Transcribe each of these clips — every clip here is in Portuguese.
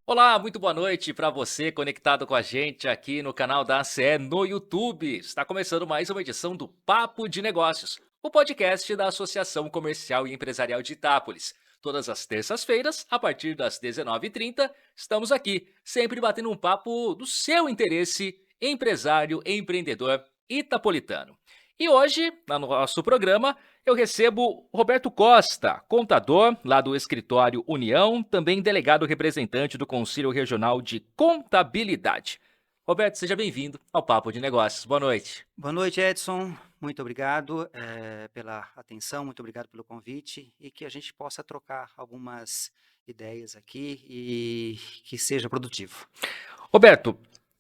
Olá, muito boa noite para você conectado com a gente aqui no canal da ACE no YouTube. Está começando mais uma edição do Papo de Negócios, o podcast da Associação Comercial e Empresarial de Itápolis. Todas as terças-feiras, a partir das 19h30, estamos aqui, sempre batendo um papo do seu interesse empresário, empreendedor itapolitano. E hoje, no nosso programa, eu recebo Roberto Costa, contador lá do escritório União, também delegado representante do Conselho Regional de Contabilidade. Roberto, seja bem-vindo ao Papo de Negócios. Boa noite. Boa noite, Edson. Muito obrigado pela atenção, muito obrigado pelo convite e que a gente possa trocar algumas ideias aqui e que seja produtivo. Roberto,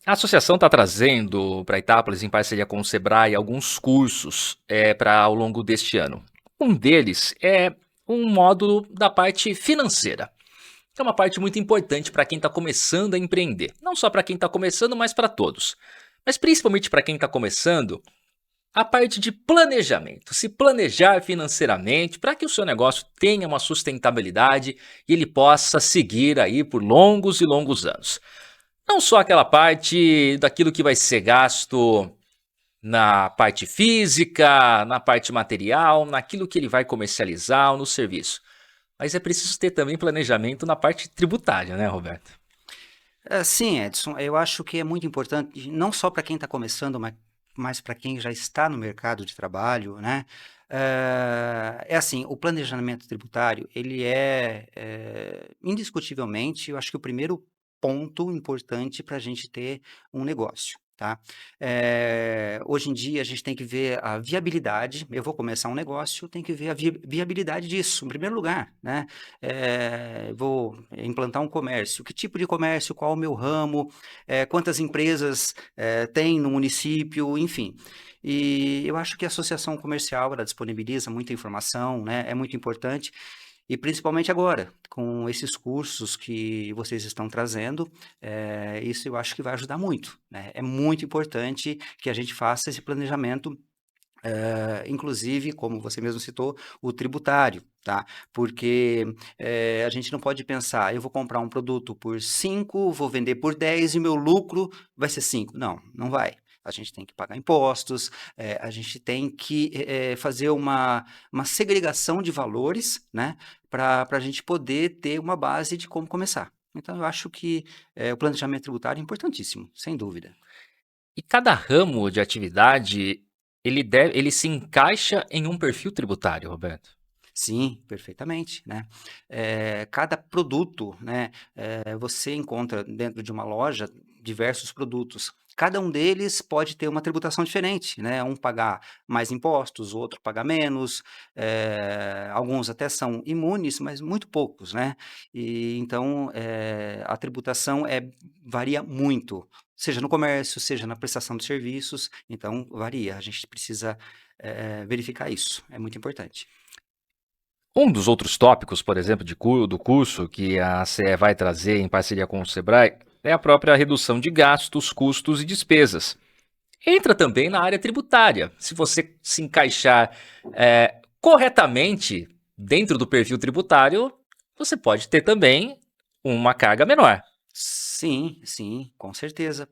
a associação está trazendo para Itápolis, em parceria com o Sebrae, alguns cursos para ao longo deste ano. Um deles é um módulo da parte financeira. É uma parte muito importante para quem está começando a empreender. Não só para quem está começando, mas para todos. Mas principalmente para quem está começando, a parte de planejamento. Se planejar financeiramente para que o seu negócio tenha uma sustentabilidade e ele possa seguir aí por longos e longos anos. Não só aquela parte daquilo que vai ser gasto na parte física, na parte material, naquilo que ele vai comercializar ou no serviço. Mas é preciso ter também planejamento na parte tributária, né, Roberto? Sim, Edson, eu acho que é muito importante, não só para quem está começando, mas para quem já está no mercado de trabalho, né? É assim, o planejamento tributário, ele indiscutivelmente, eu acho que o primeiro ponto importante para a gente ter um negócio, tá? Hoje em dia, a gente tem que ver a viabilidade. Eu vou começar um negócio, tem que ver a viabilidade disso, em primeiro lugar, né? Vou implantar um comércio. Que tipo de comércio? Qual o meu ramo? Quantas empresas tem no município? Enfim. E eu acho que a associação comercial ela disponibiliza muita informação, né? É muito importante. E principalmente agora, com esses cursos que vocês estão trazendo, isso eu acho que vai ajudar muito, né? É muito importante que a gente faça esse planejamento, inclusive, como você mesmo citou, o tributário, tá? Porque a gente não pode pensar, eu vou comprar um produto por 5, vou vender por 10 e meu lucro vai ser 5. Não, não vai. A gente tem que pagar impostos, a gente tem que fazer uma segregação de valores, né? Para a gente poder ter uma base de como começar. Então, eu acho que o planejamento tributário é importantíssimo, sem dúvida. E cada ramo de atividade, ele se encaixa em um perfil tributário, Roberto? Sim, perfeitamente, né. Cada produto, né, você encontra dentro de uma loja diversos produtos. Cada um deles pode ter uma tributação diferente, né, um pagar mais impostos, o outro pagar menos, alguns até são imunes, mas muito poucos, né. E então, a tributação varia muito, seja no comércio, seja na prestação de serviços, então varia. A gente precisa, verificar isso, é muito importante. Um dos outros tópicos, por exemplo, do curso que a CE vai trazer em parceria com o Sebrae é a própria redução de gastos, custos e despesas. Entra também na área tributária. Se você se encaixar corretamente dentro do perfil tributário, você pode ter também uma carga menor. Sim, sim, com certeza.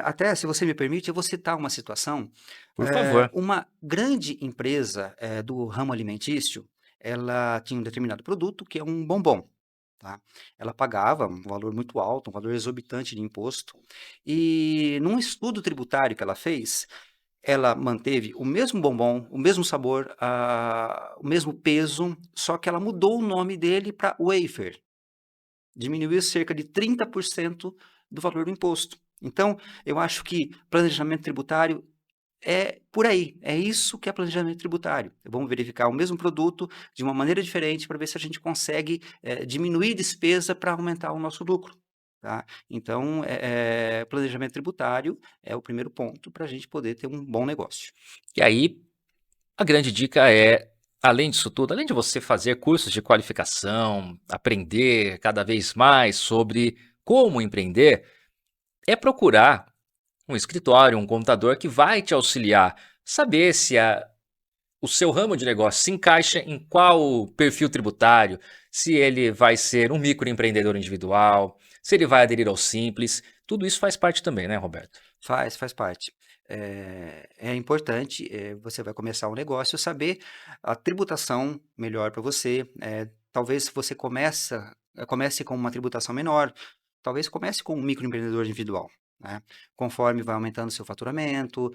Até, se você me permite, eu vou citar uma situação. Por favor. Uma grande empresa, do ramo alimentício, ela tinha um determinado produto que é um bombom, tá. Ela pagava um valor muito alto, um valor exorbitante de imposto, e num estudo tributário que ela fez, ela manteve o mesmo bombom, o mesmo sabor, o mesmo peso, só que ela mudou o nome dele para wafer. Diminuiu cerca de 30% do valor do imposto. Então, eu acho que planejamento tributário é por aí, é isso que é planejamento tributário. Vamos verificar o mesmo produto de uma maneira diferente para ver se a gente consegue, diminuir despesa para aumentar o nosso lucro, tá. Então, planejamento tributário é o primeiro ponto para a gente poder ter um bom negócio. E aí, a grande dica é, além disso tudo, além de você fazer cursos de qualificação, aprender cada vez mais sobre como empreender, é procurar um escritório, um contador que vai te auxiliar, saber se o seu ramo de negócio se encaixa em qual perfil tributário, se ele vai ser um microempreendedor individual, se ele vai aderir ao Simples, tudo isso faz parte também, né, Roberto? Faz parte. É importante, você vai começar um negócio, saber a tributação melhor para você. Talvez se você comece com uma tributação menor, talvez comece com um microempreendedor individual, né? Conforme vai aumentando seu faturamento,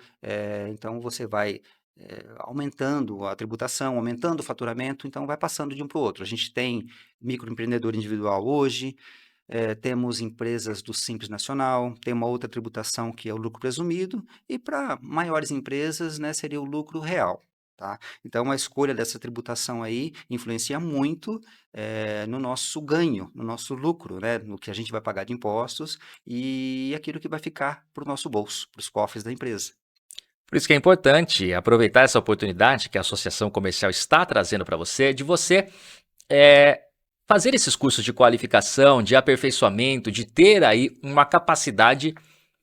então você vai aumentando a tributação, aumentando o faturamento, então vai passando de um para o outro. A gente tem microempreendedor individual hoje, temos empresas do Simples Nacional, tem uma outra tributação que é o lucro presumido, e para maiores empresas, né, seria o lucro real, tá? Então, a escolha dessa tributação aí influencia muito no nosso ganho, no nosso lucro, né, no que a gente vai pagar de impostos e aquilo que vai ficar para o nosso bolso, para os cofres da empresa. Por isso que é importante aproveitar essa oportunidade que a Associação Comercial está trazendo para você, de você é, fazer esses cursos de qualificação, de aperfeiçoamento, de ter aí uma capacidade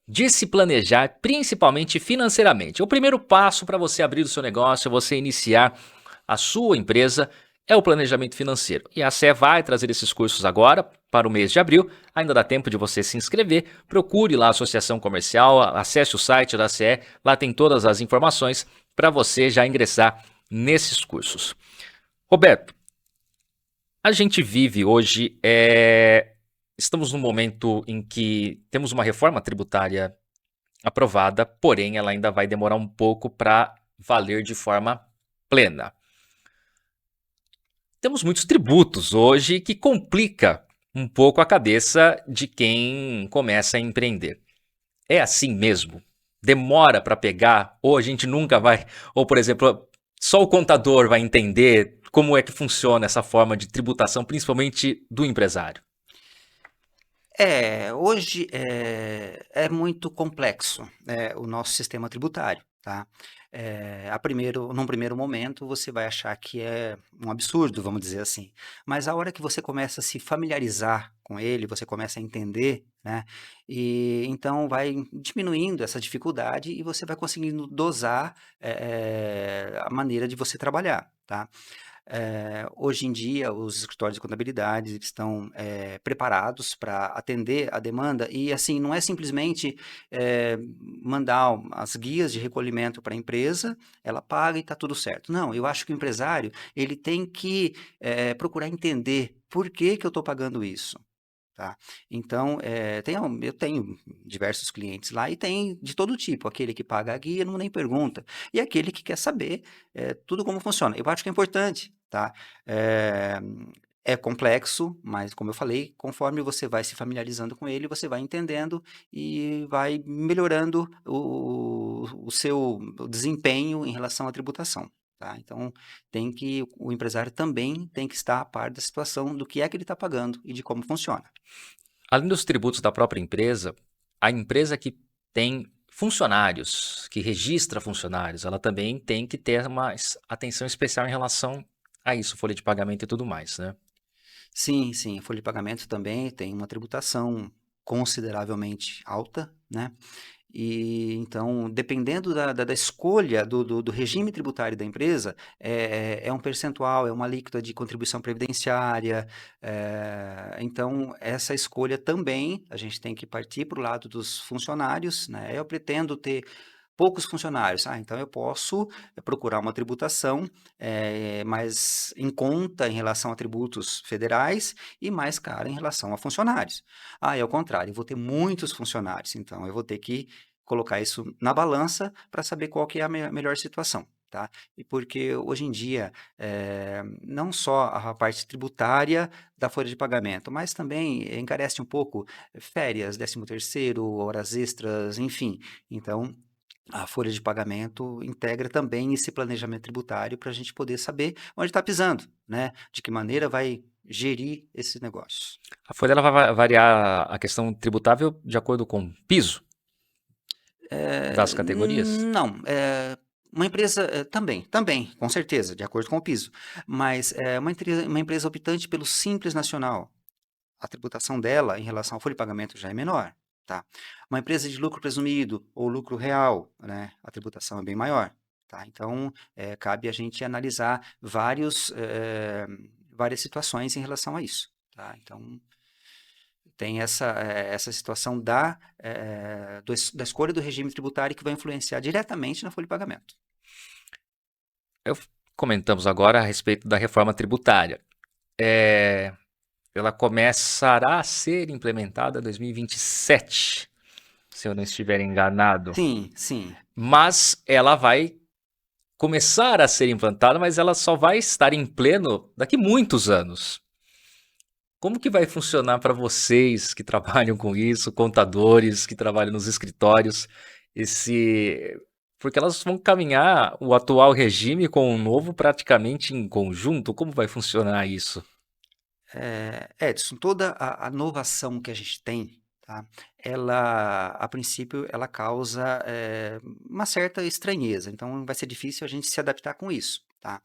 de se planejar, principalmente financeiramente. O primeiro passo para você abrir o seu negócio, você iniciar a sua empresa, é o planejamento financeiro. E a ACE vai trazer esses cursos agora, para o mês de abril. Ainda dá tempo de você se inscrever. Procure lá a Associação Comercial, acesse o site da ACE, lá tem todas as informações para você já ingressar nesses cursos. Roberto, a gente vive hoje, estamos num momento em que temos uma reforma tributária aprovada, porém ela ainda vai demorar um pouco para valer de forma plena. Temos muitos tributos hoje que complica um pouco a cabeça de quem começa a empreender. É assim mesmo? Demora para pegar? Ou a gente nunca vai? Ou, por exemplo, só o contador vai entender como é que funciona essa forma de tributação, principalmente do empresário? Hoje é muito complexo, o nosso sistema tributário, tá? Num primeiro momento, você vai achar que é um absurdo, vamos dizer assim. Mas a hora que você começa a se familiarizar com ele, você começa a entender, né? E então vai diminuindo essa dificuldade e você vai conseguindo dosar a maneira de você trabalhar, tá? Hoje em dia, os escritórios de contabilidade estão preparados para atender a demanda e, assim, não é simplesmente mandar as guias de recolhimento para a empresa, ela paga e está tudo certo. Não, eu acho que o empresário ele tem que procurar entender por que que eu estou pagando isso. Tá? Então, eu tenho diversos clientes lá e tem de todo tipo, aquele que paga a guia não nem pergunta, e aquele que quer saber tudo como funciona. Eu acho que é importante, tá? Eh, É complexo, mas como eu falei, conforme você vai se familiarizando com ele, você vai entendendo e vai melhorando o seu desempenho em relação à tributação. Tá? Então, o empresário também tem que estar a par da situação do que é que ele está pagando e de como funciona. Além dos tributos da própria empresa, a empresa que tem funcionários, que registra funcionários, ela também tem que ter uma atenção especial em relação a isso, folha de pagamento e tudo mais, né? Sim, sim, a folha de pagamento também tem uma tributação consideravelmente alta, né? E então, dependendo da escolha do regime tributário da empresa, é um percentual, é uma alíquota de contribuição previdenciária. Então, essa escolha também a gente tem que partir para o lado dos funcionários, né? Eu pretendo ter poucos funcionários. Então eu posso procurar uma tributação mais em conta em relação a tributos federais e mais cara em relação a funcionários. E ao contrário, eu vou ter muitos funcionários, então eu vou ter que colocar isso na balança para saber qual que é a melhor situação. Tá? E porque hoje em dia, não só a parte tributária da folha de pagamento, mas também encarece um pouco férias, 13º, horas extras, enfim. Então, a folha de pagamento integra também esse planejamento tributário para a gente poder saber onde está pisando, né? De que maneira vai gerir esse negócio. A folha ela vai variar a questão tributável de acordo com o piso das categorias? Não, uma empresa também, com certeza, de acordo com o piso, mas uma empresa optante pelo Simples Nacional, a tributação dela em relação à folha de pagamento já é menor, tá? Uma empresa de lucro presumido ou lucro real, né, a tributação é bem maior, tá? Então, cabe a gente analisar várias situações em relação a isso, tá? Então, tem essa situação da escolha do regime tributário que vai influenciar diretamente na folha de pagamento. Comentamos agora a respeito da reforma tributária. Ela começará a ser implementada em 2027, se eu não estiver enganado. Sim, sim. Mas ela vai começar a ser implantada, mas ela só vai estar em pleno daqui muitos anos. Como que vai funcionar para vocês que trabalham com isso, contadores que trabalham nos escritórios, porque elas vão caminhar o atual regime com o novo praticamente em conjunto? Como vai funcionar isso? Edson, toda a inovação que a gente tem, tá? Ela, a princípio, ela causa uma certa estranheza, então vai ser difícil a gente se adaptar com isso, tá?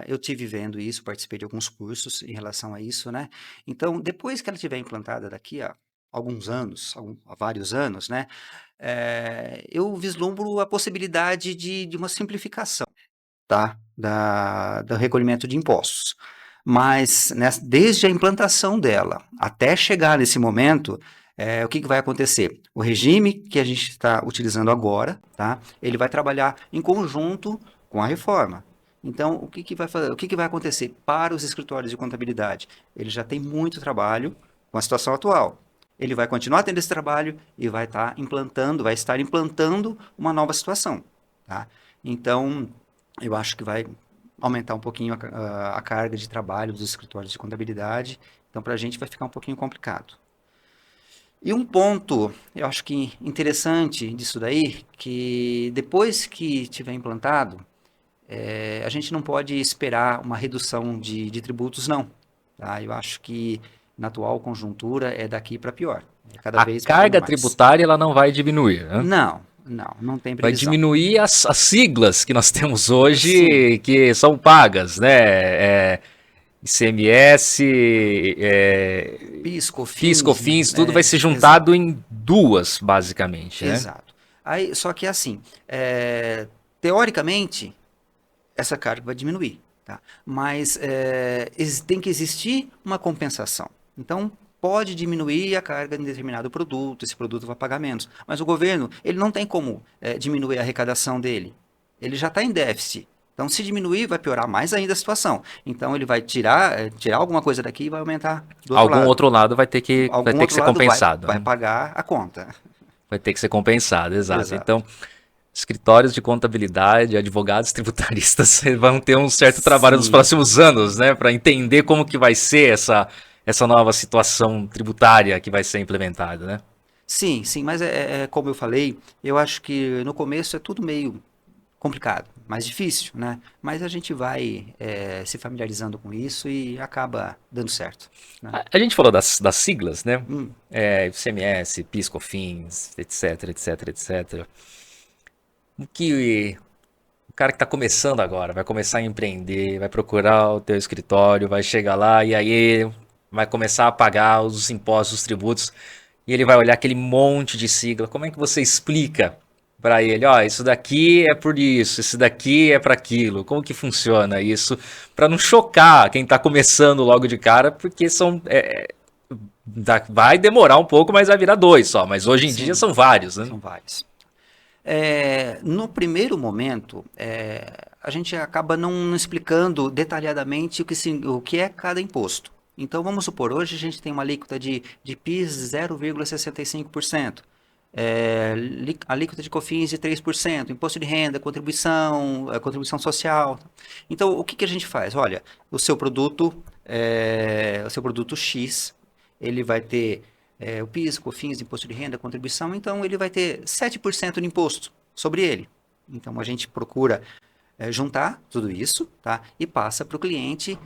Eu tive vendo isso, participei de alguns cursos em relação a isso, né? Então, depois que ela estiver implantada daqui a alguns anos, há vários anos, né? Eu vislumbro a possibilidade de uma simplificação, tá? Do recolhimento de impostos. Mas desde a implantação dela até chegar nesse momento, o que vai acontecer? O regime que a gente está utilizando agora, tá? Ele vai trabalhar em conjunto com a reforma. Então, o que vai acontecer para os escritórios de contabilidade? Ele já tem muito trabalho com a situação atual. Ele vai continuar tendo esse trabalho e vai estar implantando uma nova situação, tá? Então, eu acho que vai aumentar um pouquinho a carga de trabalho dos escritórios de contabilidade. Então, para a gente vai ficar um pouquinho complicado. E um ponto, eu acho que interessante disso daí, que depois que tiver implantado, a gente não pode esperar uma redução de tributos, não. Tá? Eu acho que na atual conjuntura é daqui para pior. Cada A vez pagando carga mais. tributária ela não vai diminuir, né? Não tem Vai previsão. diminuir as siglas que nós temos hoje, Sim. que são pagas, né? ICMS, PIS, FIS, COFINS, COFINS, tudo vai ser juntado em duas, basicamente, né? exato. Aí, só que assim, teoricamente, essa carga vai diminuir, tá? Mas tem que existir uma compensação. Então, pode diminuir a carga em determinado produto, esse produto vai pagar menos. Mas o governo, ele não tem como diminuir a arrecadação dele. Ele já está em déficit. Então, se diminuir, vai piorar mais ainda a situação. Então, ele vai tirar alguma coisa daqui e vai aumentar do outro Algum lado. outro lado vai ter que Algum outro ser lado compensado, vai né? pagar a conta. Vai ter que ser compensado, exato. Exato. Então, escritórios de contabilidade, advogados tributaristas vão ter um certo trabalho nos Sim. próximos anos, né, para entender como que vai ser essa nova situação tributária que vai ser implementada, né? Sim, sim, mas como eu falei, eu acho que no começo é tudo meio complicado, mais difícil, né? Mas a gente vai se familiarizando com isso e acaba dando certo, né? A gente falou das siglas, né? Hum, ICMS, PIS, COFINS, etc, etc, etc. O que o cara que está começando agora, vai começar a empreender, vai procurar o teu escritório, vai chegar lá e aí vai começar a pagar os impostos, os tributos, e ele vai olhar aquele monte de sigla. Como é que você explica para ele, ó, isso daqui é por isso daqui é para aquilo? Como que funciona isso? Para não chocar quem está começando logo de cara, porque vai demorar um pouco, mas vai virar dois só. Mas hoje em dia sim, são vários, né? são vários. No primeiro momento, a gente acaba não explicando detalhadamente o que é cada imposto. Então, vamos supor, hoje a gente tem uma alíquota de PIS 0,65%, alíquota de COFINS de 3%, imposto de renda, contribuição social. Então, o que a gente faz? Olha, o seu produto X, ele vai ter o PIS, COFINS, imposto de renda, contribuição, então ele vai ter 7% de imposto sobre ele. Então a gente procura juntar tudo isso, tá? E passa para o cliente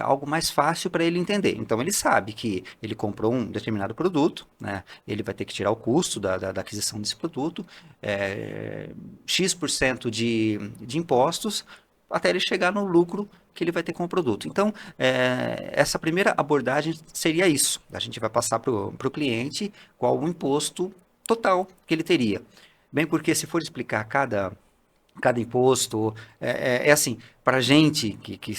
algo mais fácil para ele entender. Então ele sabe que ele comprou um determinado produto, né? Ele vai ter que tirar o custo da aquisição desse produto, X% de impostos, até ele chegar no lucro que ele vai ter com o produto. Então, essa primeira abordagem seria isso. A gente vai passar para o cliente qual o imposto total que ele teria. Bem, porque se for explicar cada imposto, assim, para a gente que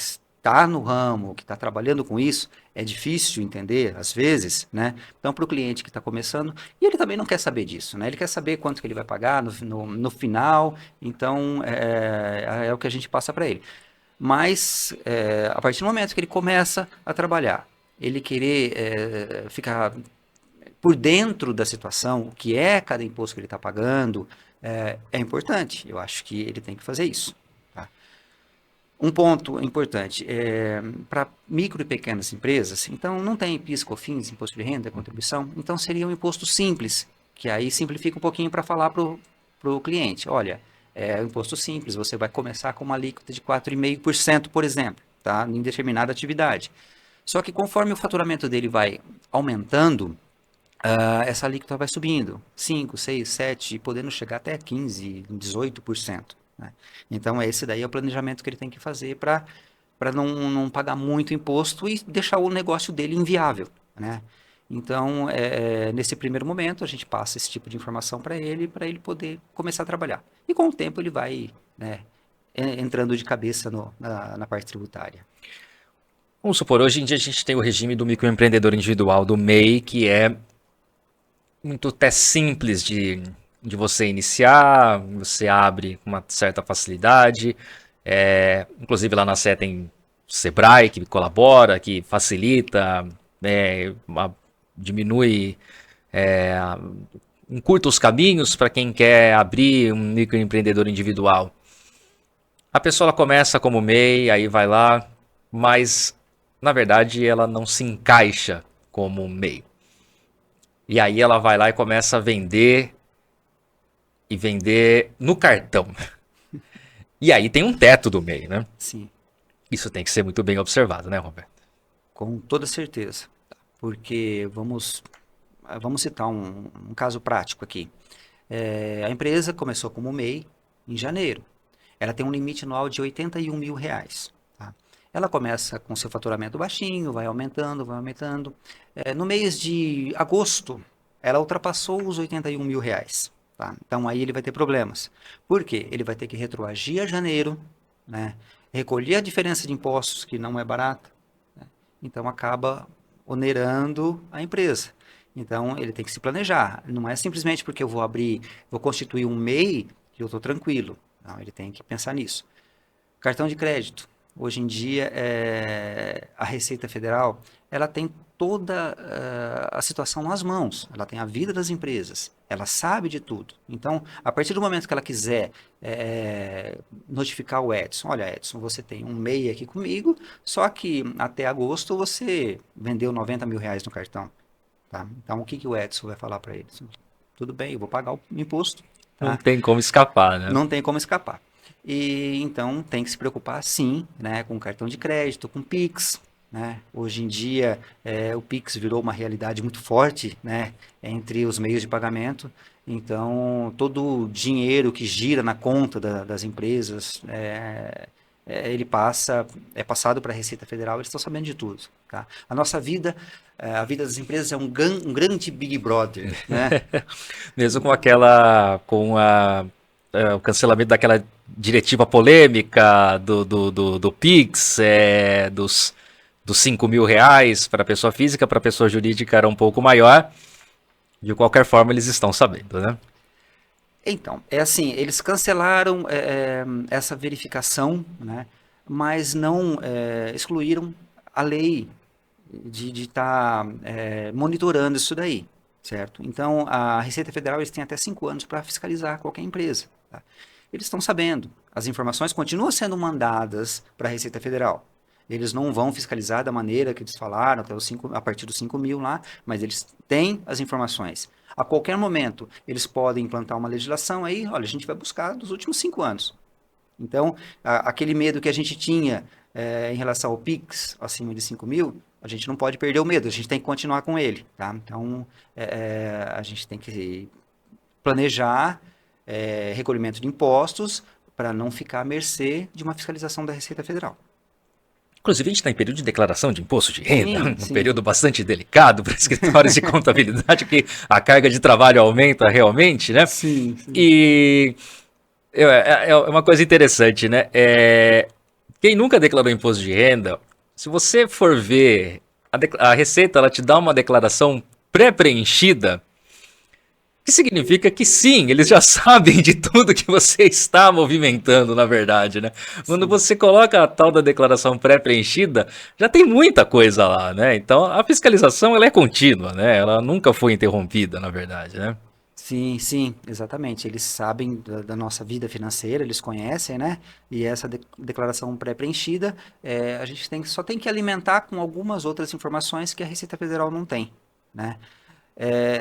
está no ramo, que está trabalhando com isso, é difícil entender, às vezes, né? Então, para o cliente que está começando, e ele também não quer saber disso, né? Ele quer saber quanto que ele vai pagar no final, então é o que a gente passa para ele. Mas, a partir do momento que ele começa a trabalhar, ele querer ficar por dentro da situação, o que é cada imposto que ele está pagando, é importante. Eu acho que ele tem que fazer isso. Tá? Um ponto importante, para micro e pequenas empresas, então não tem PIS, COFINS, imposto de renda, contribuição, então seria um imposto simples, que aí simplifica um pouquinho para falar para o cliente, olha, é um imposto simples, você vai começar com uma alíquota de 4,5%, por exemplo, tá? Em determinada atividade. Só que conforme o faturamento dele vai aumentando, essa alíquota vai subindo, 5, 6, 7, podendo chegar até 15, 18%. Né? Então, esse daí é o planejamento que ele tem que fazer para não pagar muito imposto e deixar o negócio dele inviável. Né? Então, nesse primeiro momento, a gente passa esse tipo de informação para ele poder começar a trabalhar. E com o tempo ele vai, né, entrando de cabeça na parte tributária. Vamos supor, hoje em dia a gente tem o regime do microempreendedor individual, do MEI, que é muito até simples de você iniciar, você abre com uma certa facilidade. Inclusive lá na Sé tem o Sebrae que colabora, que facilita, diminui, encurta os caminhos para quem quer abrir um microempreendedor individual. A pessoa ela começa como MEI, aí vai lá, mas na verdade ela não se encaixa como MEI. E aí ela vai lá e começa a vender no cartão. E aí tem um teto do MEI, né? Sim. Isso tem que ser muito bem observado, né, Roberto? Com toda certeza. Porque vamos citar um caso prático aqui. A empresa começou como MEI em janeiro. Ela tem um limite anual de R$81 mil. Tá? Ela começa com seu faturamento baixinho, vai aumentando, vai aumentando. No mês de agosto, ela ultrapassou os R$81 mil. Tá? Então aí ele vai ter problemas. Por quê? Ele vai ter que retroagir a janeiro, né? Recolher a diferença de impostos, que não é barata. Né? Então acaba onerando a empresa. Então ele tem que se planejar. Não é simplesmente porque eu vou constituir um MEI que eu estou tranquilo. Não, ele tem que pensar nisso. Cartão de crédito. Hoje em dia, a Receita Federal, ela tem toda a situação nas mãos. Ela tem a vida das empresas. Ela sabe de tudo. Então, a partir do momento que ela quiser notificar o Edson, olha, Edson, você tem um MEI aqui comigo, só que até agosto você vendeu R$90 mil no cartão. Tá? Então, o que o Edson vai falar para ele? Tudo bem, eu vou pagar o imposto. Tá? Não tem como escapar, né? Não tem como escapar. E então tem que se preocupar sim, né, com cartão de crédito, com Pix. Né? Hoje em dia o Pix virou uma realidade muito forte, né, entre os meios de pagamento. Então todo o dinheiro que gira na conta das empresas ele é passado para a Receita Federal, eles estão sabendo de tudo. Tá? A nossa vida, a vida das empresas é um grande Big Brother. Né? Mesmo com o cancelamento daquela diretiva polêmica do Pix, dos R$5 mil para a pessoa física, para a pessoa jurídica era um pouco maior. De qualquer forma, eles estão sabendo, né? Então, assim, eles cancelaram essa verificação, né, mas não excluíram a lei de estar monitorando isso daí, certo? Então, a Receita Federal eles têm até 5 anos para fiscalizar qualquer empresa. Tá? Eles estão sabendo, as informações continuam sendo mandadas para a Receita Federal. Eles não vão fiscalizar da maneira que eles falaram, a partir dos 5 mil lá, mas eles têm as informações. A qualquer momento, eles podem implantar uma legislação aí, olha, a gente vai buscar dos últimos 5 anos. Então, aquele medo que a gente tinha em relação ao PIX, acima de 5 mil, a gente não pode perder o medo, a gente tem que continuar com ele. Tá? Então, a gente tem que planejar recolhimento de impostos para não ficar à mercê de uma fiscalização da Receita Federal. Inclusive, a gente está em período de declaração de imposto de renda, Sim. período bastante delicado para escritórios de contabilidade, porque a carga de trabalho aumenta realmente, né? Sim. E é uma coisa interessante, né? quem nunca declarou imposto de renda, se você for ver, a Receita ela te dá uma declaração pré-preenchida, que significa que sim, eles já sabem de tudo que você está movimentando, na verdade, né? Quando Sim. você coloca a tal da declaração pré-preenchida, já tem muita coisa lá, né? Então a fiscalização ela é contínua, né? Ela nunca foi interrompida, na verdade, né? Sim, sim, exatamente. Eles sabem da nossa vida financeira, eles conhecem, né? E essa declaração pré-preenchida, a gente só tem que alimentar com algumas outras informações que a Receita Federal não tem, né?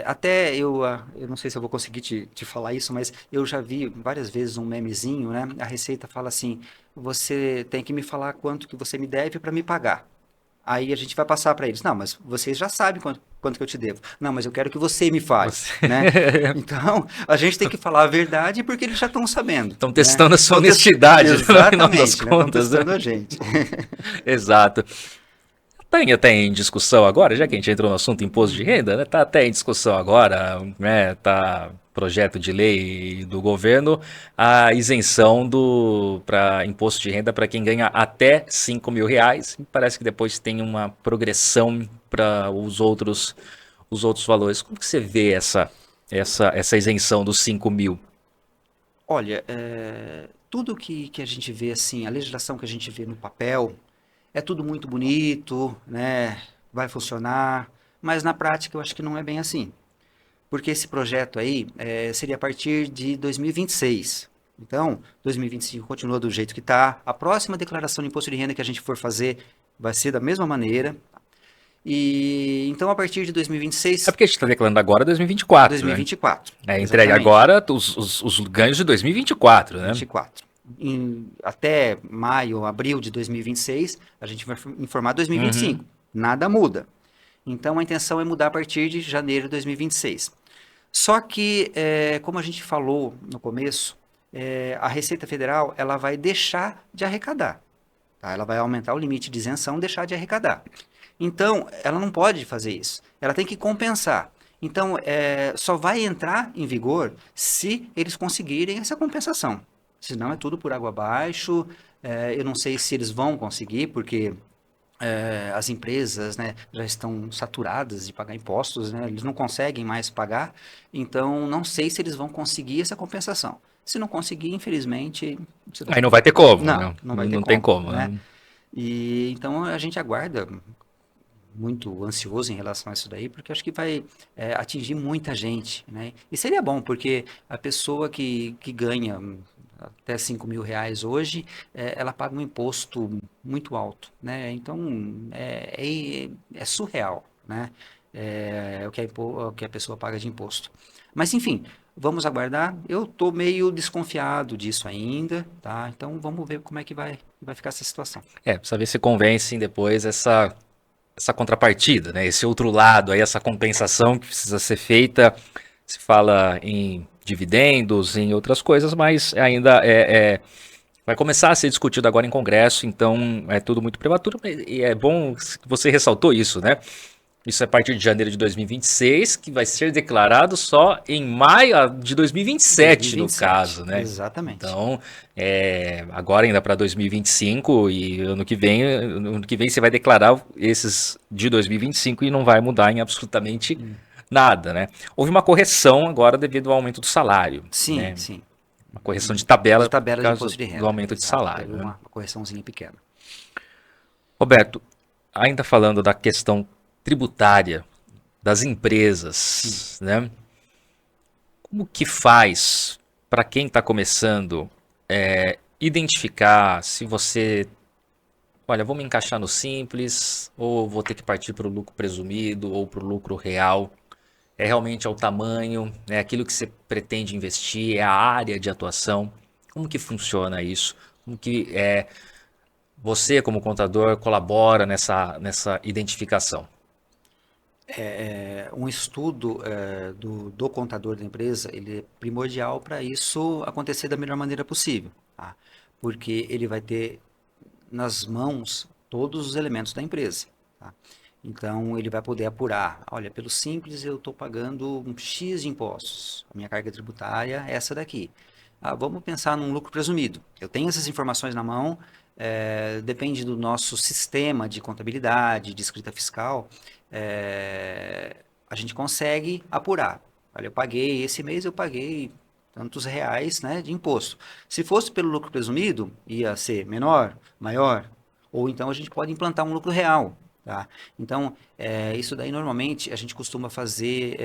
Até eu não sei se eu vou conseguir te falar isso, mas eu já vi várias vezes um memezinho, né? A Receita fala assim: você tem que me falar quanto que você me deve para me pagar. Aí a gente vai passar para eles: não, mas vocês já sabem quanto que eu te devo. Não, mas eu quero que você me fale, Você né? Então, a gente tem que falar a verdade porque eles já estão sabendo, estão né? testando a sua honestidade, né, no final das Exatamente, né? Estão contas, né? testando a gente. Exato. Tá até em discussão agora, já que a gente entrou no assunto imposto de renda, né? Tá até em discussão agora, né? Tá projeto de lei do governo a isenção do para imposto de renda para quem ganha até R$ 5.000. E parece que depois tem uma progressão para os outros valores. Como que você vê essa isenção dos 5.000? Olha, tudo que a gente vê assim, a legislação que a gente vê no papel, é tudo muito bonito, né? Vai funcionar, mas na prática eu acho que não é bem assim. Porque esse projeto aí seria a partir de 2026. Então, 2025 continua do jeito que está. A próxima declaração de imposto de renda que a gente for fazer vai ser da mesma maneira. E então, a partir de É 2026, porque a gente está declarando agora 2024, né? 2024, É, entregue exatamente. agora os ganhos de 2024, né? 24. Até maio, abril de 2026, a gente vai informar Uhum. 2025. Nada muda. Então, a intenção é mudar a partir de janeiro de 2026. Só que, como a gente falou no começo, a Receita Federal ela vai deixar de arrecadar. Tá? Ela vai aumentar o limite de isenção, deixar de arrecadar. Então, ela não pode fazer isso. Ela tem que compensar. Então, só vai entrar em vigor se eles conseguirem essa compensação. Senão é tudo por água abaixo. Eu não sei se eles vão conseguir, porque as empresas, né, já estão saturadas de pagar impostos, né, eles não conseguem mais pagar, então não sei se eles vão conseguir essa compensação. Se não conseguir, infelizmente, Aí não vai ter como, não, né? não vai Não, ter não tem como, como, né? né? E então a gente aguarda muito ansioso em relação a isso daí, porque acho que vai atingir muita gente, né? E seria bom, porque a pessoa que ganha até R$ 5.000 hoje, ela paga um imposto muito alto, né? Então, é surreal, né? O que a pessoa paga de imposto. Mas, enfim, vamos aguardar. Eu estou meio desconfiado disso ainda, tá? Então, vamos ver como é que vai ficar essa situação. Precisa ver se convencem depois essa contrapartida, né? Esse outro lado aí, essa compensação que precisa ser feita. Se fala em dividendos, em outras coisas, mas ainda vai começar a ser discutido agora em Congresso, então é tudo muito prematuro. E é bom que você ressaltou isso, né? Isso é a partir de janeiro de 2026, que vai ser declarado só em maio de 2027, no 2027, caso, né? exatamente. Então, agora ainda para 2025 e ano que vem você vai declarar esses de 2025 e não vai mudar em absolutamente Hum. nada, né? Houve uma correção agora devido ao aumento do salário, Sim, né? sim. Uma correção de De tabela por tabela de causa imposto de do renda, aumento de exato. salário, Teve né? uma correçãozinha pequena. Roberto, ainda falando da questão tributária das Sim. empresas, né? Como que faz para quem está começando identificar se você, olha, vou me encaixar no simples ou vou ter que partir para o lucro presumido ou para o lucro real? É realmente ao tamanho, é aquilo que você pretende investir, é a área de atuação? Como que funciona isso? Como que você, como contador, colabora nessa identificação? Um estudo do contador da empresa, ele é primordial para isso acontecer da melhor maneira possível, tá? Porque ele vai ter nas mãos todos os elementos da empresa, tá? Então, ele vai poder apurar, olha, pelo simples eu estou pagando um X de impostos, a minha carga tributária é essa daqui. Vamos pensar num lucro presumido. Eu tenho essas informações na mão, depende do nosso sistema de contabilidade, de escrita fiscal, a gente consegue apurar. Olha, esse mês eu paguei tantos reais, né, de imposto. Se fosse pelo lucro presumido, ia ser menor, maior, ou então a gente pode implantar um lucro real, tá? Então, isso daí normalmente a gente costuma fazer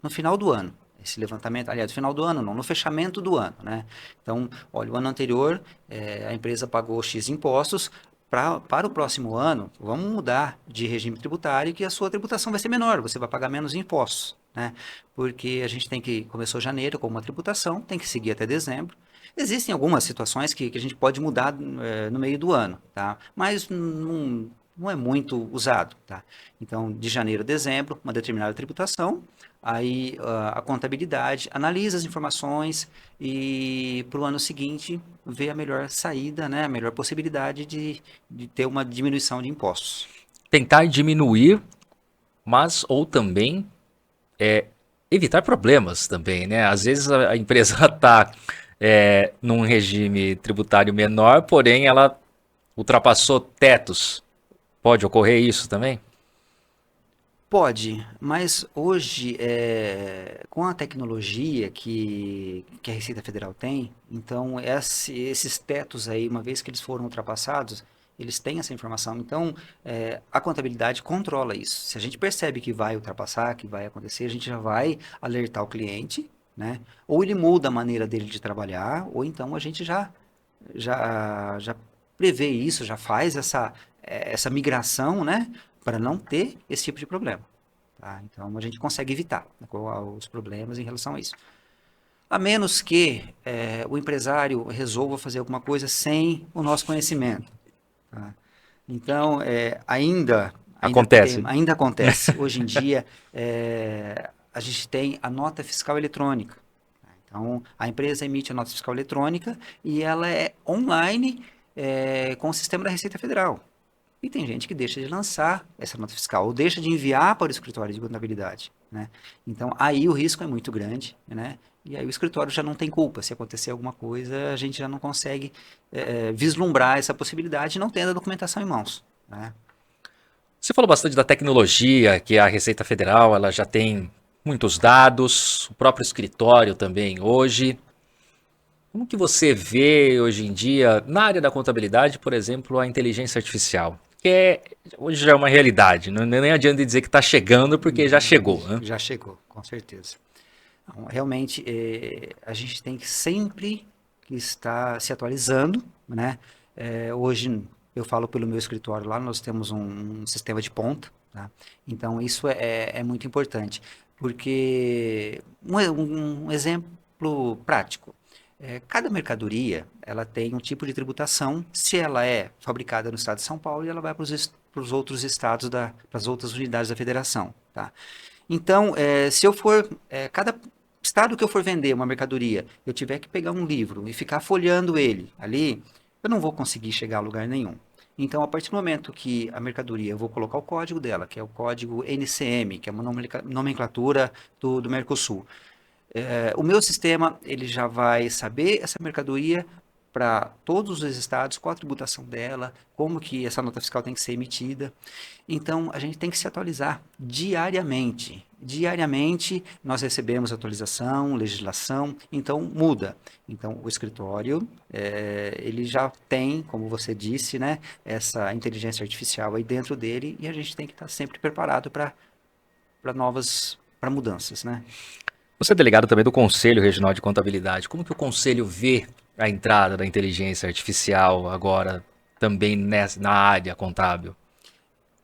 no final do ano. Esse levantamento, aliás, no final do ano não, no fechamento do ano, né? Então, olha, o ano anterior a empresa pagou X impostos, para o próximo ano, vamos mudar de regime tributário que a sua tributação vai ser menor, você vai pagar menos impostos, né? Porque a gente tem que, começou janeiro com uma tributação, tem que seguir até dezembro. Existem algumas situações que a gente pode mudar no meio do ano, tá? Mas não é muito usado, tá? Então, de janeiro a dezembro, uma determinada tributação, aí a contabilidade analisa as informações e para o ano seguinte vê a melhor saída, né? A melhor possibilidade de ter uma diminuição de impostos. Tentar diminuir, mas ou também evitar problemas também, né? Às vezes a empresa está num regime tributário menor, porém ela ultrapassou tetos. Pode ocorrer isso também? Pode, mas hoje, com a tecnologia que a Receita Federal tem, então esses tetos aí, uma vez que eles foram ultrapassados, eles têm essa informação. Então, a contabilidade controla isso. Se a gente percebe que vai ultrapassar, que vai acontecer, a gente já vai alertar o cliente, né? Ou ele muda a maneira dele de trabalhar, ou então a gente já prevê isso, já faz essa migração, né? Para não ter esse tipo de problema. Tá? Então a gente consegue evitar, né, os problemas em relação a isso. A menos que o empresário resolva fazer alguma coisa sem o nosso conhecimento. Tá? Então, Acontece, né? ainda acontece. Hoje em dia, a gente tem a nota fiscal eletrônica. Tá? Então, a empresa emite a nota fiscal eletrônica e ela é online com o sistema da Receita Federal. E tem gente que deixa de lançar essa nota fiscal ou deixa de enviar para o escritório de contabilidade, né? Então, aí o risco é muito grande, né? E aí o escritório já não tem culpa. Se acontecer alguma coisa, a gente já não consegue vislumbrar essa possibilidade não tendo a documentação em mãos, né? Você falou bastante da tecnologia, que a Receita Federal ela já tem muitos dados, o próprio escritório também hoje. Como que você vê hoje em dia, na área da contabilidade, por exemplo, a inteligência artificial? Hoje já é uma realidade, não nem adianta dizer que está chegando, porque já chegou, né? Já chegou, com certeza. Então, realmente, a gente tem que sempre que estar se atualizando, né? Hoje, eu falo pelo meu escritório lá, nós temos um sistema de ponta, tá? Então, isso é muito importante, porque um exemplo prático, cada mercadoria, ela tem um tipo de tributação, se ela é fabricada no estado de São Paulo, ela vai para os outros estados, para as outras unidades da federação, tá? Então, se eu for, cada estado que eu for vender uma mercadoria, eu tiver que pegar um livro e ficar folheando ele ali, eu não vou conseguir chegar a lugar nenhum. Então, a partir do momento que a mercadoria, eu vou colocar o código dela, que é o código NCM, que é uma nomenclatura do Mercosul. O meu sistema ele já vai saber essa mercadoria para todos os estados, qual a tributação dela, como que essa nota fiscal tem que ser emitida. Então, a gente tem que se atualizar diariamente. Diariamente, nós recebemos atualização, legislação, então muda. Então, o escritório, ele já tem, como você disse, né, essa inteligência artificial aí dentro dele e a gente tem que estar sempre preparado para mudanças, né? Você é delegado também do Conselho Regional de Contabilidade. Como que o Conselho vê a entrada da inteligência artificial agora também na área contábil?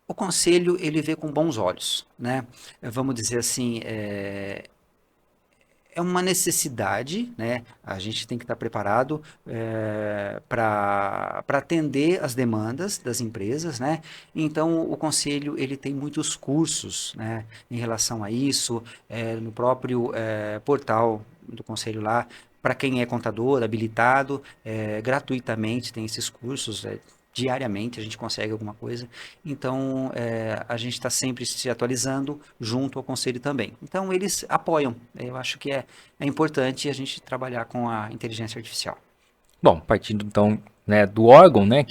O conselho ele vê com bons olhos, né? Vamos dizer assim, é uma necessidade, né? A gente tem que estar preparado para atender as demandas das empresas, né? Então, o conselho ele tem muitos cursos, né? Em relação a isso, no próprio portal do conselho lá, para quem é contador, habilitado, gratuitamente tem esses cursos, diariamente a gente consegue alguma coisa. Então, a gente está sempre se atualizando junto ao conselho também. Então, eles apoiam. Eu acho que é importante a gente trabalhar com a inteligência artificial. Bom, partindo então né, do órgão, né,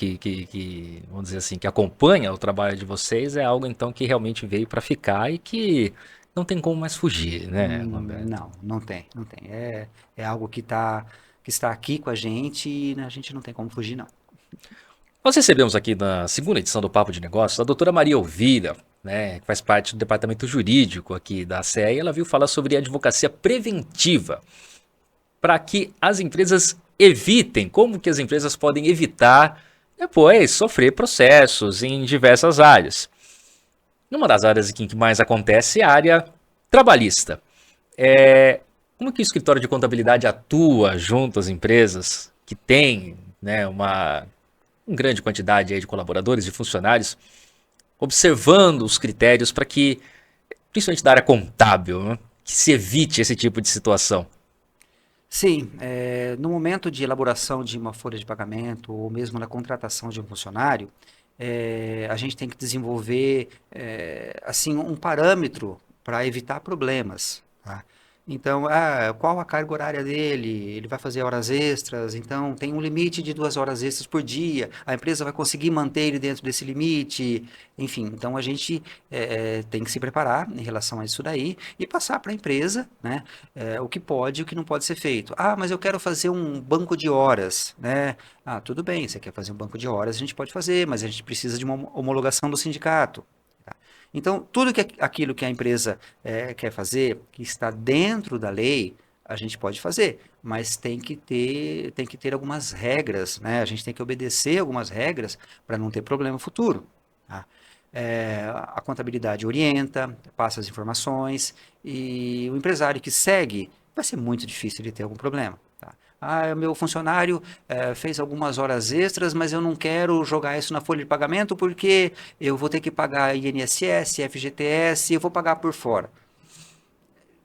vamos dizer assim, que acompanha o trabalho de vocês, é algo então que realmente veio para ficar e que não tem como mais fugir, né, Roberto? Não, não tem, não tem. É algo que está aqui com a gente e a gente não tem como fugir, não. Nós recebemos aqui na segunda edição do Papo de Negócios a doutora Maria Elvira, né, que faz parte do departamento jurídico aqui da CE, e ela viu falar sobre advocacia preventiva para que as empresas evitem, como que as empresas podem evitar depois sofrer processos em diversas áreas. Uma das áreas aqui que mais acontece é a área trabalhista. Como que o escritório de contabilidade atua junto às empresas que têm, né, uma grande quantidade aí de colaboradores, de funcionários, observando os critérios para que, principalmente da área contábil, né, que se evite esse tipo de situação? Sim, no momento de elaboração de uma folha de pagamento ou mesmo na contratação de um funcionário, a gente tem que desenvolver assim um parâmetro para evitar problemas, tá? Então, qual a carga horária dele? Ele vai fazer horas extras, então tem um limite de 2 horas extras por dia. A empresa vai conseguir manter ele dentro desse limite, enfim. Então a gente tem que se preparar em relação a isso daí e passar para a empresa, né? O que pode e o que não pode ser feito. Ah, mas eu quero fazer um banco de horas, né? Ah, tudo bem, você quer fazer um banco de horas, a gente pode fazer, mas a gente precisa de uma homologação do sindicato. Tá? Então, tudo aquilo que a empresa quer fazer, que está dentro da lei, a gente pode fazer, mas tem que ter algumas regras, né? A gente tem que obedecer algumas regras para não ter problema futuro. Tá? A contabilidade orienta, passa as informações e o empresário que segue vai ser muito difícil de ter algum problema. Tá? Ah, o meu funcionário fez algumas horas extras, mas eu não quero jogar isso na folha de pagamento porque eu vou ter que pagar INSS, FGTS, eu vou pagar por fora.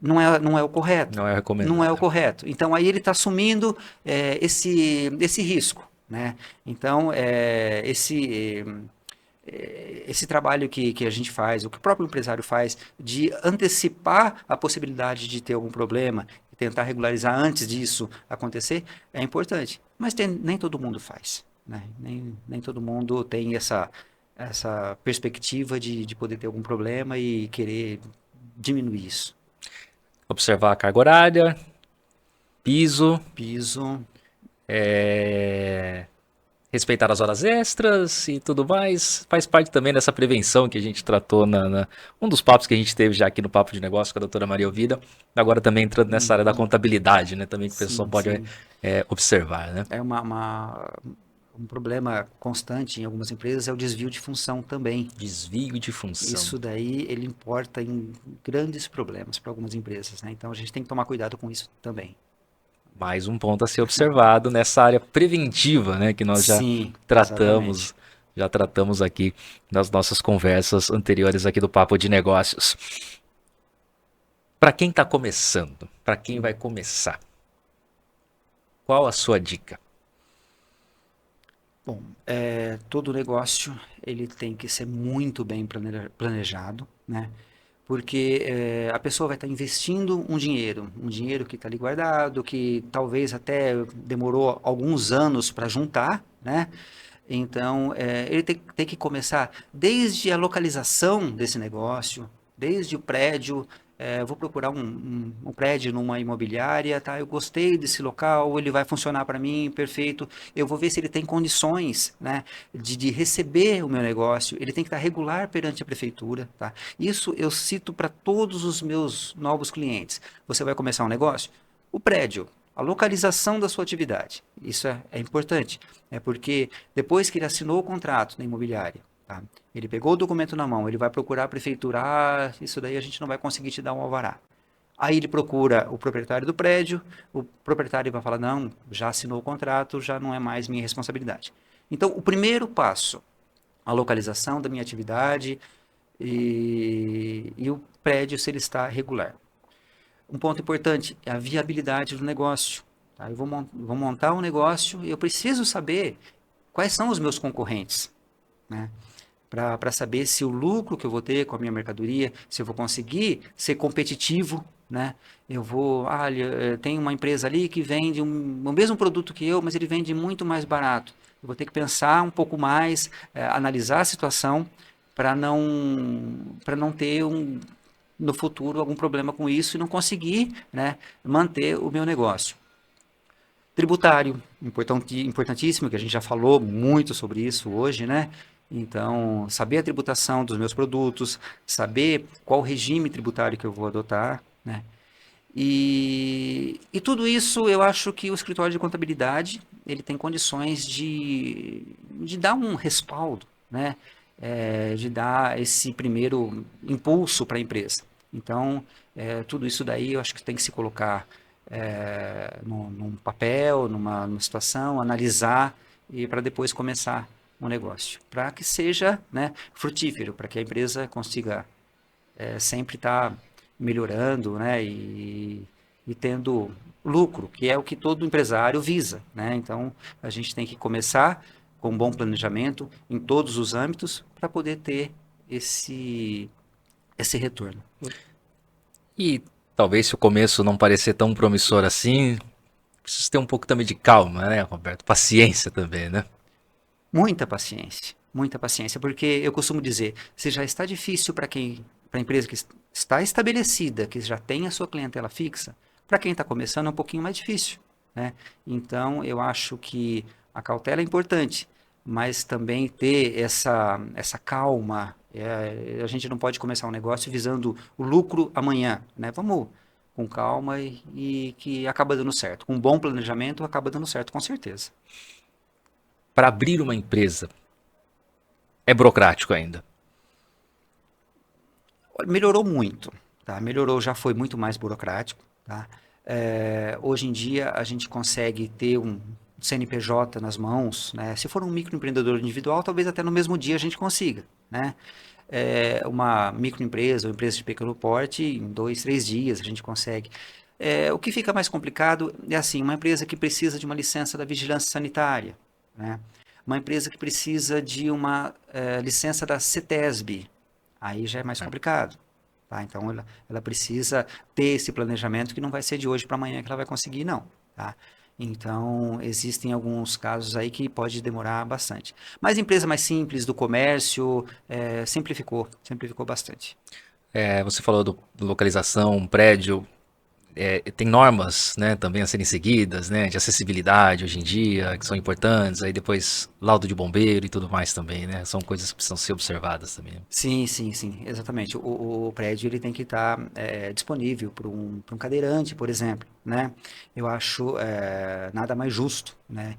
Não é o correto. Não é Não é o recomendável. correto. Então aí ele está assumindo esse risco. Né? Então, esse trabalho que a gente faz, o que o próprio empresário faz, de antecipar a possibilidade de ter algum problema e tentar regularizar antes disso acontecer, é importante. Mas nem todo mundo faz. Né? Nem todo mundo tem essa perspectiva de poder ter algum problema e querer diminuir isso. Observar a carga horária, piso, Piso, é, respeitar as horas extras e tudo mais. Faz parte também dessa prevenção que a gente tratou um dos papos que a gente teve já aqui no Papo de Negócio com a doutora Maria Elvira. Agora também entrando nessa área da contabilidade, né? Também que o pessoal sim, pode sim. observar, né? É um problema constante em algumas empresas é o desvio de função também. Desvio de função. Isso daí ele importa em grandes problemas para algumas empresas, né? Então a gente tem que tomar cuidado com isso também. Mais um ponto a ser observado nessa área preventiva, né? Que nós Sim, exatamente. já tratamos aqui nas nossas conversas anteriores aqui do Papo de Negócios. Para quem está começando, para quem vai começar, qual a sua dica? Bom, todo negócio ele tem que ser muito bem planejado, né? Porque a pessoa vai estar investindo um dinheiro que está ali guardado, que talvez até demorou alguns anos para juntar, né? Então, ele tem que começar desde a localização desse negócio, desde o prédio. Vou procurar um prédio numa imobiliária, tá? Eu gostei desse local, ele vai funcionar para mim, perfeito. Eu vou ver se ele tem condições, né, de receber o meu negócio. Ele tem que estar regular perante a prefeitura, tá? Isso eu cito para todos os meus novos clientes. Você vai começar um negócio? O prédio, a localização da sua atividade. Isso é importante. É porque depois que ele assinou o contrato na imobiliária, tá? Ele pegou o documento na mão, ele vai procurar a prefeitura, isso daí a gente não vai conseguir te dar um alvará. Aí ele procura o proprietário do prédio, o proprietário vai falar, não, já assinou o contrato, já não é mais minha responsabilidade. Então, o primeiro passo, a localização da minha atividade e o prédio se ele está regular. Um ponto importante é a viabilidade do negócio. Tá? Eu vou montar um negócio e eu preciso saber quais são os meus concorrentes, né? Para saber se o lucro que eu vou ter com a minha mercadoria, se eu vou conseguir ser competitivo, né? Olha, tem uma empresa ali que vende o mesmo produto que eu, mas ele vende muito mais barato. eu vou ter que pensar um pouco mais, analisar a situação para não ter no futuro algum problema com isso e não conseguir, né, manter o meu negócio. Tributário, importantíssimo, que a gente já falou muito sobre isso hoje, né? Então, saber a tributação dos meus produtos, saber qual regime tributário que eu vou adotar, né? E tudo isso eu acho que o escritório de contabilidade ele tem condições de dar um respaldo, né? De dar esse primeiro impulso para a empresa. Então, tudo isso daí eu acho que tem que se colocar num papel, numa situação, analisar e para depois começar um negócio. Para que seja, né, frutífero, para que a empresa consiga sempre estar melhorando, né, e tendo lucro, que é o que todo empresário visa, né? Então, a gente tem que começar com um bom planejamento em todos os âmbitos para poder ter esse retorno. E talvez se o começo não parecer tão promissor assim, precisa ter um pouco também de calma, né, Roberto? Paciência também, né? Muita paciência, porque eu costumo dizer, se já está difícil para para a empresa que está estabelecida, que já tem a sua clientela fixa, para quem está começando é um pouquinho mais difícil, né? Então, eu acho que a cautela é importante, mas também ter essa calma. A gente não pode começar um negócio visando o lucro amanhã, né? Vamos com calma e que acaba dando certo. Com um bom planejamento, acaba dando certo, com certeza. Para abrir uma empresa, é burocrático ainda. Melhorou muito, tá? Melhorou, já foi muito mais burocrático, tá? Hoje em dia a gente consegue ter um CNPJ nas mãos, né? Se for um microempreendedor individual, talvez até no mesmo dia a gente consiga, né? Uma microempresa ou empresa de pequeno porte, em 2, 3 dias a gente consegue. O que fica mais complicado é assim, uma empresa que precisa de uma licença da vigilância sanitária, né? Uma empresa que precisa de uma licença da CETESB, aí já é mais complicado. Tá? Então, ela precisa ter esse planejamento que não vai ser de hoje para amanhã que ela vai conseguir, não. Tá? Então, existem alguns casos aí que pode demorar bastante. Mas empresa mais simples, do comércio, simplificou bastante. Você falou do localização, prédio, tem normas, né, também a serem seguidas, né, de acessibilidade hoje em dia, que são importantes, aí depois laudo de bombeiro e tudo mais também, né, são coisas que precisam ser observadas também. Sim, sim, sim, exatamente. O prédio ele tem que estar disponível para um cadeirante, por exemplo, né? Eu acho nada mais justo, né?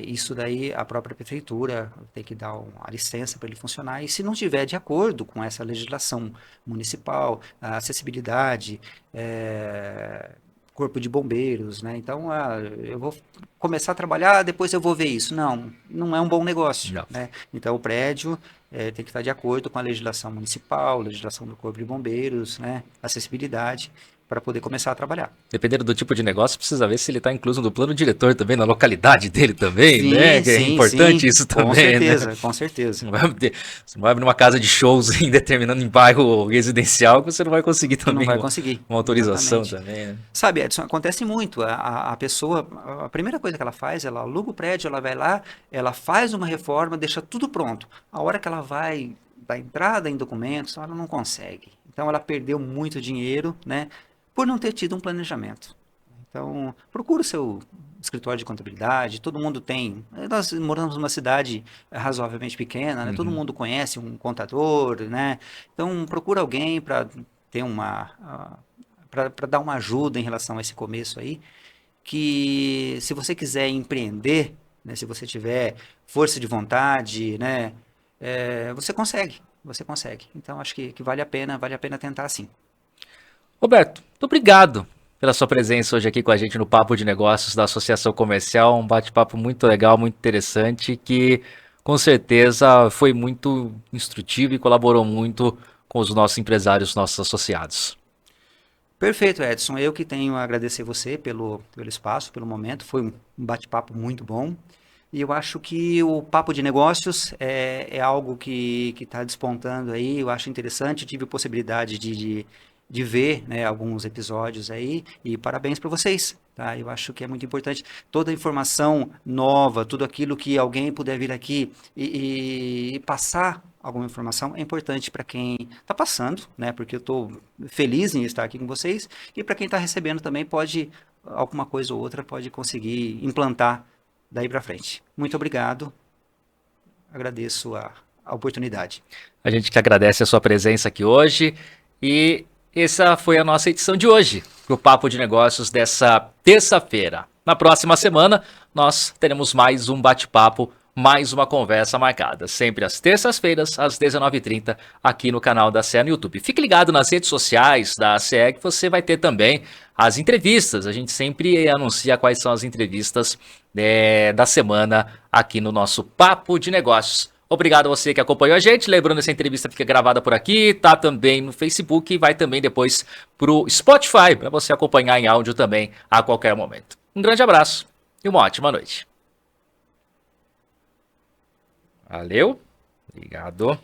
Isso daí a própria prefeitura tem que dar a licença para ele funcionar e se não tiver de acordo com essa legislação municipal, a acessibilidade, corpo de bombeiros, né? Então, eu vou começar a trabalhar, depois eu vou ver isso. Não, não é um bom negócio, Já. né? Então, o prédio tem que estar de acordo com a legislação municipal, legislação do Corpo de Bombeiros, né? Acessibilidade, para poder começar a trabalhar. Dependendo do tipo de negócio, precisa ver se ele está incluso no plano diretor também, na localidade dele também, né? Sim, Que é sim, importante sim, isso com também, né? certeza, com certeza. Você não vai abrir uma casa de shows em determinando em bairro residencial que você não vai conseguir Que não também vai conseguir, uma autorização exatamente. também, né? Sabe, Edson, acontece muito. A pessoa, a primeira coisa que ela faz, ela aluga o prédio, ela vai lá, ela faz uma reforma, deixa tudo pronto. A hora que ela vai dar entrada em documentos, ela não consegue. Então, ela perdeu muito dinheiro, né, por não ter tido um planejamento. Então, procura o seu escritório de contabilidade, todo mundo tem. Nós moramos numa cidade razoavelmente pequena, né? Todo Uhum. mundo conhece um contador, né? Então, procura alguém para ter para dar uma ajuda em relação a esse começo aí, que se você quiser empreender, né, se você tiver força de vontade, né, você consegue, você consegue. Então, acho que vale a pena tentar sim. Roberto, muito obrigado pela sua presença hoje aqui com a gente no Papo de Negócios da Associação Comercial. Um bate-papo muito legal, muito interessante, que com certeza foi muito instrutivo e colaborou muito com os nossos empresários, nossos associados. Perfeito, Edson. Eu que tenho a agradecer você pelo espaço, pelo momento. Foi um bate-papo muito bom. E eu acho que o papo de negócios é algo que está despontando aí. Eu acho interessante. Eu tive a possibilidade de ver, né, alguns episódios aí. E parabéns para vocês. tá? Eu acho que é muito importante. Toda informação nova, tudo aquilo que alguém puder vir aqui e passar alguma informação é importante para quem está passando, né? Porque eu estou feliz em estar aqui com vocês e para quem está recebendo também pode, alguma coisa ou outra, pode conseguir implantar daí para frente. Muito obrigado, agradeço a oportunidade. A gente que agradece a sua presença aqui hoje e essa foi a nossa edição de hoje, o Papo de Negócios dessa terça-feira. Na próxima semana, nós teremos mais um bate-papo, mais uma conversa marcada, sempre às terças-feiras, às 19h30, aqui no canal da CE no YouTube. Fique ligado nas redes sociais da CE que você vai ter também as entrevistas. A gente sempre anuncia quais são as entrevistas da semana aqui no nosso Papo de Negócios. Obrigado a você que acompanhou a gente. Lembrando, essa entrevista fica gravada por aqui, tá também no Facebook e vai também depois pro Spotify, para você acompanhar em áudio também a qualquer momento. Um grande abraço e uma ótima noite. Valeu, obrigado.